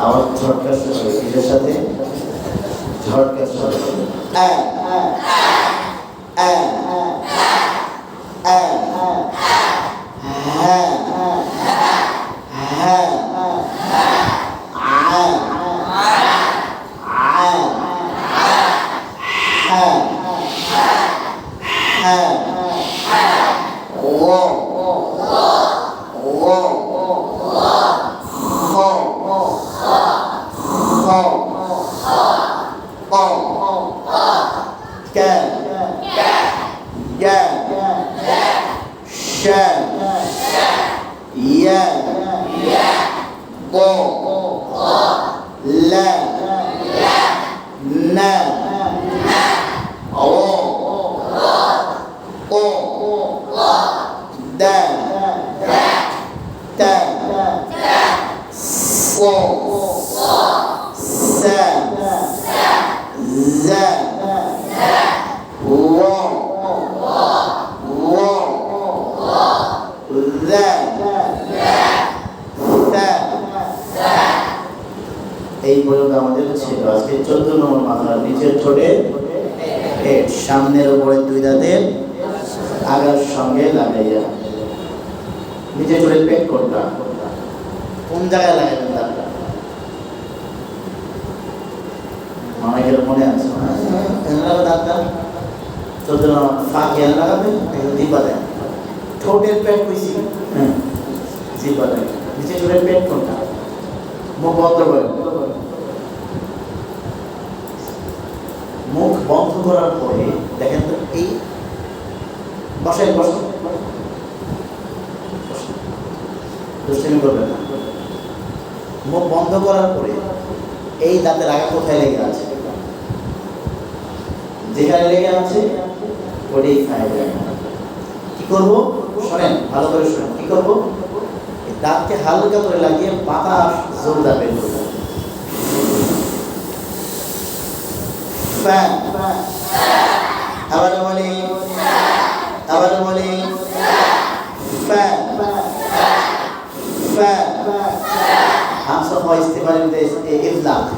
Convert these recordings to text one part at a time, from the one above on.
আওয়াজ ঝটকা শুরু কিসের সাথে? ঝটকা শুরু। এই পর্যন্ত আমাদের ছিল আজকে 14 নম্বর মাত্রা। নিচের ঠোঁটে সামনের উপরে দুই দাঁতের আগার সঙ্গে লাগাইয়া নিচের ঠোঁটে পেট করতাম। কোন জায়গায় লাগাইবেন দাঁতটা? অনেকের মনে আছে দাঁতটা 14 নম্বর ফাঁকে লাগাবেন, জিব্বা দেন। ঠোঁটের পেট কইছি, জিব্বা দেন। নিচের ঠোঁটে পেট করতাম, মুখ বন্ধ করেন। মুখ বন্ধ করার পরে দেখেন তো এই বসেন বসেন দুষ্টামি করবেন না। মুখ বন্ধ করার পরে এই দাঁতের আগা কোথায় লেগে আছে? যেখানে লেগে আছে ওটাই খায় যায়। কি করবো শোনেন, ভালো করে শোনেন। কি করবো? দাঁতকে হালকা করে লাগিয়ে বাতাস জোরদার বের করবো। আবার বলি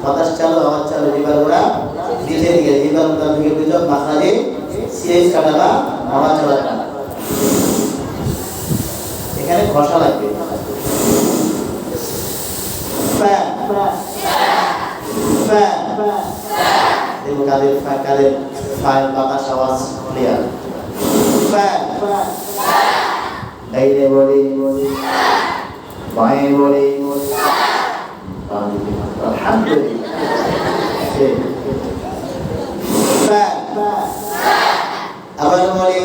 বাতাস চালো, আওয়াজ চালো, জিবার ওরা নিচে দিকে, জিবার ওরা দিকে বুঝো মাথায় সিরিজ কাটাবা, আওয়াজ চালাবে না। এখানে ঘষা লাগবে। দেখো কাদের বাতাস আওয়াজ ক্লিয়ার। ডাইনে বলি, বাঁয়ে বলি, আবার বলি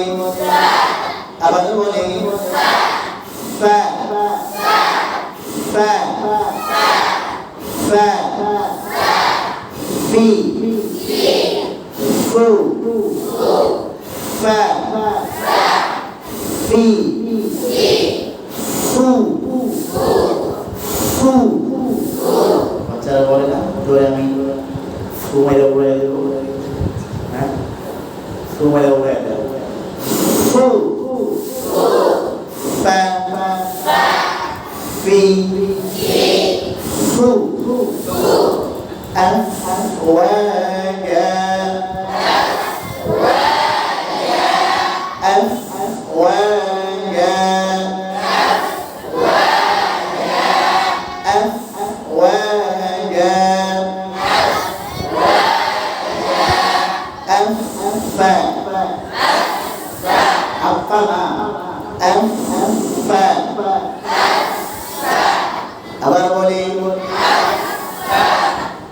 বাচ্চারা বলে না ধরে আমি ফুমাইরা উড়াই দেবো, হ্যাঁ ফুমাইরা উড়াই দেবো।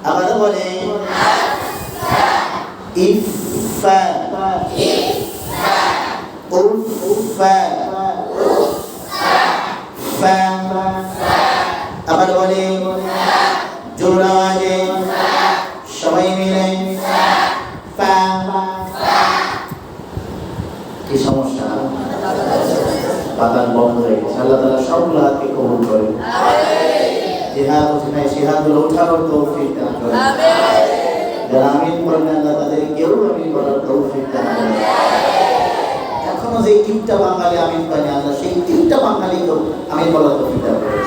আবার বলি ইফা, উফা, ফা। আবার বলি জোর আওয়াজে সবাই মিলে ফা। কি সমস্যা? বাতাস বন্ধ হয়ে গেছে। আল্লাহ তাআলা সবগুলো হাতকে কবুল করেন। জিহাদ উঠে জিহাদগুলো উঠানোর তৌফিক দান করেন। যারা আমিন বলেন আল্লাহ তাদের কেউ আমিন বলার তৌফিক দান করেন। এখনো যে 3টা বাঙালি আমিন পায়নি, আল্লাহ সেই 3টা বাঙালিকেও আমিন বলার তৌফিক দান করেন।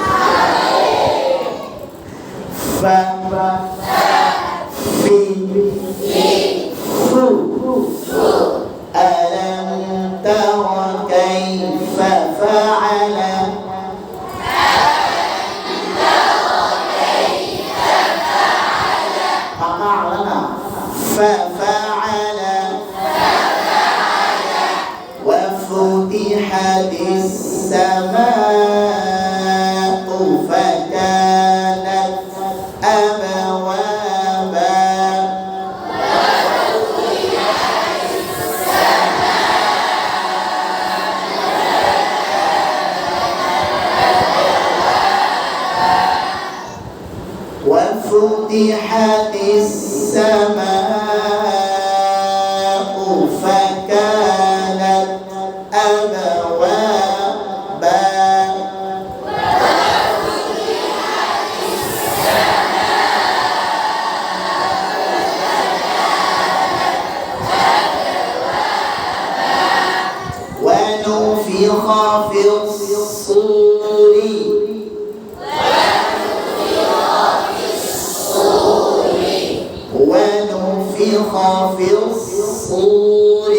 fa fi fu alam tara kayfa fa'ala ففعل وفتحت السماء فكانت أبوابا وفتحت السماء فكانت أبوابا ونفخ في الصور ونفخ في الصور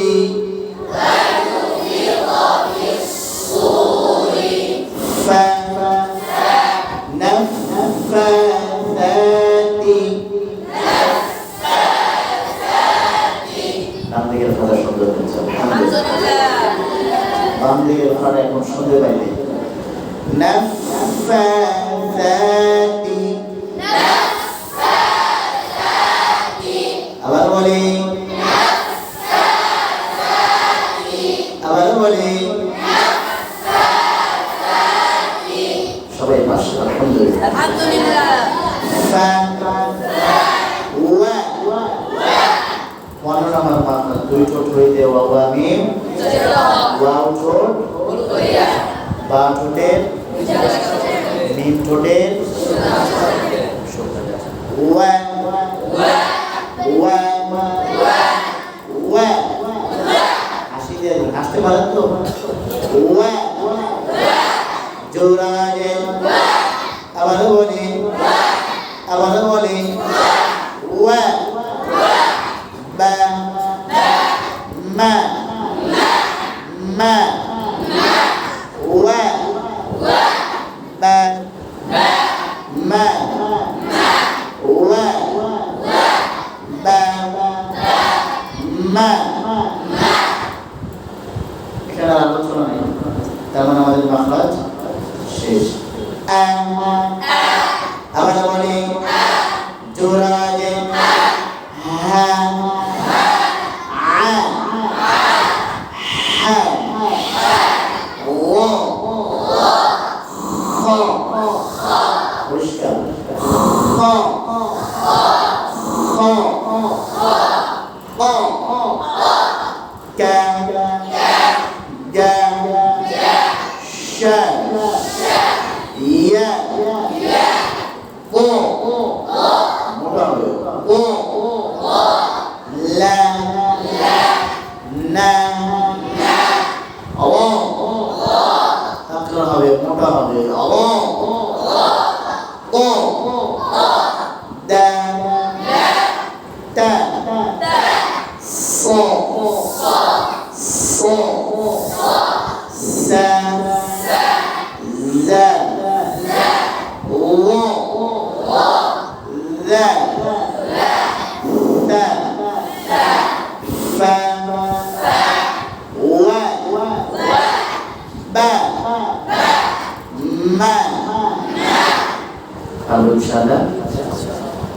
فنفثات নাম দিকে কথা সুন্দর হয়েছে আলহামদুলিল্লাহ নাম দিকে কথা এখন শুনতে পাইলে নাফাসাতি আবার বলি আবার বলি সবাই পাশে আলহামদুলিল্লাহ আলহামদুলিল্লাহ ফা ওয়া মনে আমার বাংলা দুই ঠোঁট হইতে ওয়া মিম ওয়াও ঠোঁট বা ঠোঁটের মিম ঠোঁটের ওয়া ওয়া ওয়া হাসি দিয়ে হাসতে পারেন তো ওয়া জোরাজে আবার বলি ওয়া বা মা মা ওয়া বা মা ওয়া বা মা এখানে আলোচনা নেই তার মানে আমাদের মাখরাজ শেষ আবার বলি জোরাজে হা Kalau insyaallah